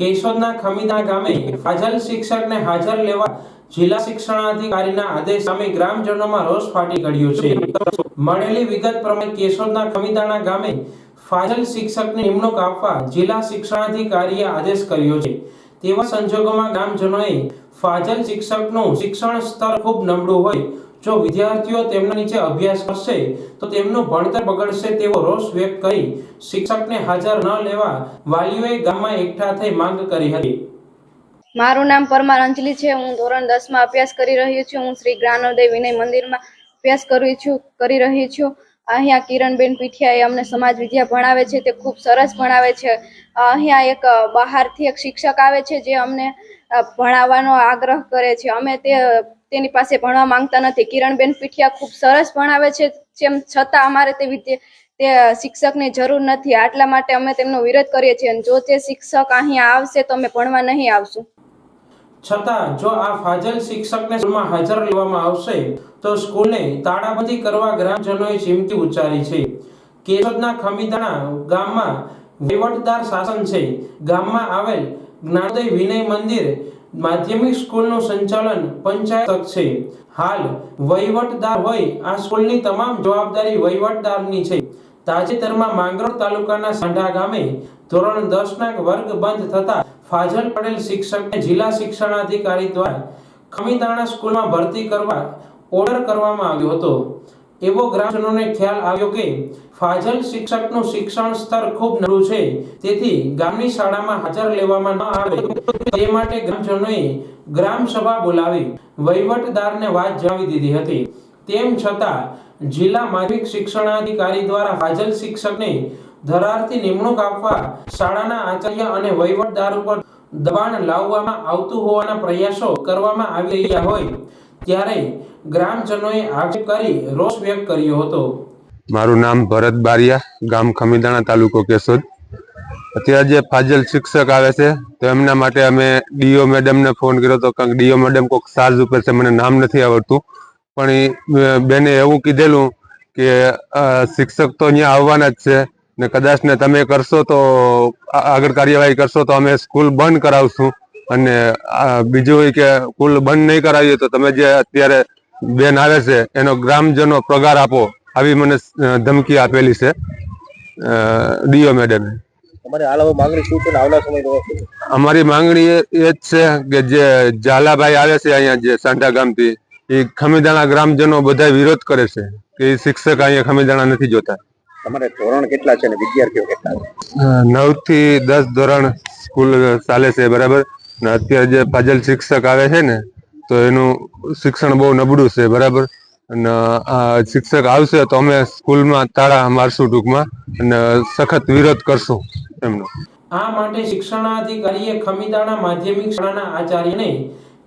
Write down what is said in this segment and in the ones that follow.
કેશોદના ખમીદા ગામે ફાજલ શિક્ષકને હાજર લેવા જિલ્લા શિક્ષણાધિકારીના આદેશ સામે ગ્રામજનોમાં રોષ ફાટી પડ્યો છે। મળેલી વિગત પ્રમાણે કેશોદના ખમીદાણા ગામે ફાજલ શિક્ષકની નિમણૂક આપવા જિલ્લા શિક્ષણાધિકારીએ આદેશ કર્યો છે। તેવા સંજોગોમાં ગ્રામજનોએ ફાજલ શિક્ષકનું શિક્ષણ સ્તર ખૂબ નબળું હોય, જો વિદ્યાર્થીઓ તેમના નીચે અભ્યાસ કરશે તો તેમનું ભણતર બગડશે તેવો રોષ વ્યક્ત કરી શિક્ષકને હાજર ન લેવા વાલીઓએ ગામમાં એકઠા થઈ માંગ કરી હતી। મારું નામ પરમાર અંજલિ છે। હું ધોરણ 10 માં અભ્યાસ કરી રહી છું। હું શ્રી જ્ઞાનોદય વિનય મંદિરમાં અભ્યાસ કરી રહી છું। અહીંયા કિરણબેન પીઠિયા અમને સમાજ વિદ્યા ભણાવે છે, તે ખૂબ સરસ ભણાવે છે। અહીંયા એક બહારથી એક શિક્ષક આવે છે જે અમને ભણાવવાનો આગ્રહ કરે છે, અમે તેની પાસે ભણવા માંગતા નથી। કિરણબેન પીઠિયા ખૂબ સરસ ભણાવે છે, તેમ છતાં અમારે તે શિક્ષકની જરૂર નથી, આટલા માટે અમે તેમનો વિરોધ કરીએ છીએ। અને જો તે શિક્ષક અહીંયા આવશે તો અમે ભણવા નહીં આવશું। છતાં જો આ ફાજલ શિક્ષકને સ્કૂલમાં હાજર લેવામાં આવશે તો સ્કૂલને તાળાબંધી કરવા ગ્રામજનોએ ચીમકી ઉચ્ચારી છે। કેશોદના ખમીદાણા ગામમાં વહીવટદાર શાસન છે। ગામમાં આવેલ જ્ઞાનોદય વિનય મંદિર માધ્યમિક સ્કૂલનું સંચાલન પંચાયત છે। હાલ વહીવટદાર હોય આ સ્કૂલની તમામ જવાબદારી વહીવટદારની છે। તાજેતરમાં માંગરોળ તાલુકાના સાંઢા ગામે ધોરણ 10 ના વર્ગ બંધ થતા ફાજલ પડેલ શિક્ષકને જિલ્લા શિક્ષણાધિકારી દ્વારા ખમીદાણા સ્કૂલમાં ભરતી કરવા ઓર્ડર કરવામાં આવ્યો હતો। એવો ગ્રામજનોને ખ્યાલ આવ્યો કે ફાજલ શિક્ષકનું શિક્ષણ સ્તર ખૂબ નબળું છે, તેથી ગામની શાળામાં હાજર લેવામાં ન આવે તે માટે ગ્રામજનોએ ગ્રામ સભા બોલાવી વહીવટદારને વાત જણાવી દીધી હતી। તેમ છતાં જિલ્લા માધ્યમિક શિક્ષણાધિકારી દ્વારા ફાજલ શિક્ષકને ધરારથી નિમણૂક આપવા શાળાના આચાર્ય અને વહીવટદાર ઉપર દબાણ લાવવામાં આવતું હોવાના પ્રયાસો કરવામાં આવી રહ્યા હોય ત્યારે ગ્રામજનોએ આક્ષેપ કરી રોષ વ્યક્ત કર્યો હતો। મારું નામ ભરત બારિયા, ગામ ખમીદાણા, તાલુકો કેશોદ। અત્યારે જે ફાજલ શિક્ષક આવે છે તો એમના માટે અમે ડીઓ મેડમને ફોન કર્યો હતો, કારણ કે ડીઓ મેડમ કોઈક ચાર્જ ઉપર છે, મને નામ નથી આવડતું, પણ એ બેને એવું કીધેલું કે શિક્ષક તો અહીંયા આવવાના જ છે ને કદાચ ને તમે કરશો તો આગળ કાર્યવાહી કરશો તો અમે સ્કૂલ બંધ કરાવશું, અને બીજું કે સ્કૂલ બંધ નહીં કરાવીએ તો તમે જે અત્યારે બેન આવે છે એનો ગ્રામજનો પગાર આપો, આવી મને ધમકી આપેલી છે ડીઓ મેડમે। અમારી માંગણી એ જ છે કે જે ઝાલાભાઈ આવે છે અહીંયા જે સાંઢા ગામથી, એ ખમીદાણા ગ્રામજનો બધા વિરોધ કરે છે કે એ શિક્ષક અહીંયા ખમીદાણા નથી જોતા। તમારે ધોરણ કેટલા છે અને વિદ્યાર્થીઓ કેટલા છે? 9 થી 10 ધોરણ સ્કૂલ ચાલે છે, બરાબર ને અત્યારે જે ફાજલ શિક્ષક આવે છે ને તો એનું શિક્ષણ બહુ નબળું છે, બરાબર, અને શિક્ષક આવશે તો અમે સ્કૂલમાં તાળા મારશું ટૂંકમાં, અને સખત વિરોધ કરશું એમનો। આ માટે શિક્ષણાધિકારીએ ખમીદાણા માધ્યમિક શાળાના આચાર્યને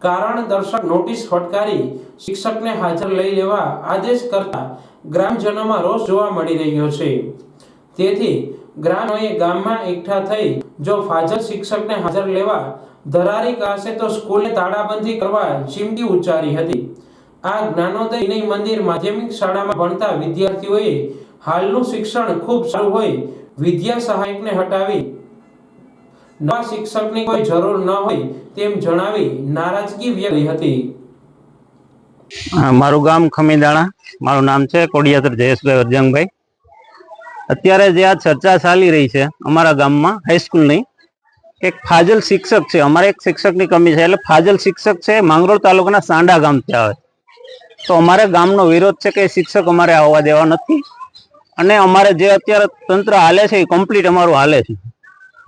કારણ દર્શક નોટિસ ફટકારી શિક્ષકને હાજર લઈ લેવા આદેશ કરતા ગ્રામજનોમાં રોષ જોવા મળી રહ્યો છે। તેથી ગ્રામજનોએ ગામમાં એકઠા થઈ જો ફાજલ શિક્ષકને હાજર લેવા ધરારી કાઢશે તો સ્કૂલને તાળાબંધી કરવા ચીમકી ઉચ્ચારી હતી। આ જ્ઞાનોદય વિનય મંદિર માધ્યમિક શાળામાં ભણતા વિદ્યાર્થીઓએ હાલનું શિક્ષણ ખૂબ સારું હોય, વિદ્યા સહાયકને હટાવી નવા શિક્ષકની કોઈ જરૂર ન હોય તેમ જણાવી નારાજગી વ્યક્ત કરી હતી। મારું ગામ ખમીદાણા, મારું નામ છે કોડિયાતર જયેશભાઈ અરજંગભાઈ। અત્યારે જે આ ચર્ચા ચાલી રહી છે અમારા ગામમાં હાઈસ્કૂલની, એક ફાજલ શિક્ષક છે, અમારે એક શિક્ષકની કમી છે, એટલે ફાજલ શિક્ષક છે માંગરોળ તાલુકાના સાંડા ગામથી આવે, તો અમારે ગામનો વિરોધ છે કે શિક્ષક અમારે આવવા દેવા નથી, અને અમારે જે અત્યારે તંત્ર હાલે છે એ કમ્પ્લીટ અમારું હાલે છે।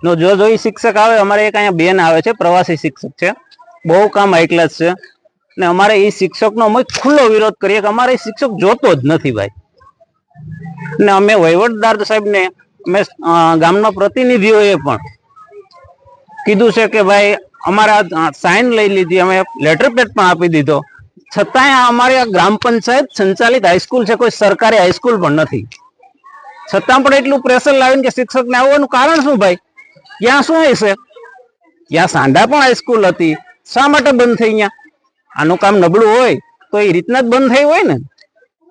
જો એ શિક્ષક આવે, અમારે એક અહીંયા બેન આવે છે, પ્રવાસી શિક્ષક છે, બહુ કામ હાઈ ક્લાસ છે, ને અમારે એ શિક્ષકનો અમે ખુલ્લો વિરોધ કરીએ કે અમારે એ શિક્ષક જોતો જ નથી ભાઈ। ને અમે વહીવટદાર સાહેબને, અમે ગામના પ્રતિનિધિઓએ પણ કીધું છે કે ભાઈ અમારા સાઇન લઈ લીધી, અમે લેટર પેડ પણ આપી દીધો, છતાંય અમારી આ ગ્રામ પંચાયત સંચાલિત હાઈસ્કૂલ છે, કોઈ સરકારી હાઈસ્કૂલ પણ નથી, છતાં પણ એટલું પ્રેશર લાવીને કે શિક્ષકને આવવાનું કારણ શું ભાઈ? ત્યાં શું હશે? ત્યાં સાંઢા પણ હાઈસ્કૂલ હતી, શા માટે બંધ થઈ? અહીંયા આનું કામ નબળું હોય તો એ રીતના જ બંધ થઈ હોય ને।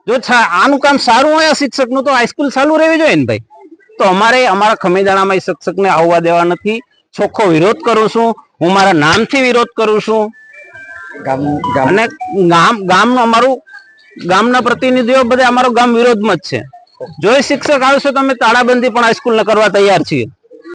જો આનું કામ સારું હોય આ શિક્ષકનું તો હાઈસ્કૂલ ચાલુ રહેવી જોઈએ ને ભાઈ। તો અમારે અમારા ખમીદાણામાં એ શિક્ષકને આવવા દેવા નથી। ચોખ્ખો વિરોધ કરું છું. હું મારા નામથી વિરોધ કરું છું. અને ગામનું અમારું ગામના પ્રતિનિધિઓ બધા અમારો ગામ વિરોધમાં જ છે. જો એ શિક્ષક આવશે તો અમે તાળાબંધી પણ હાઈસ્કૂલ ને કરવા તૈયાર છીએ.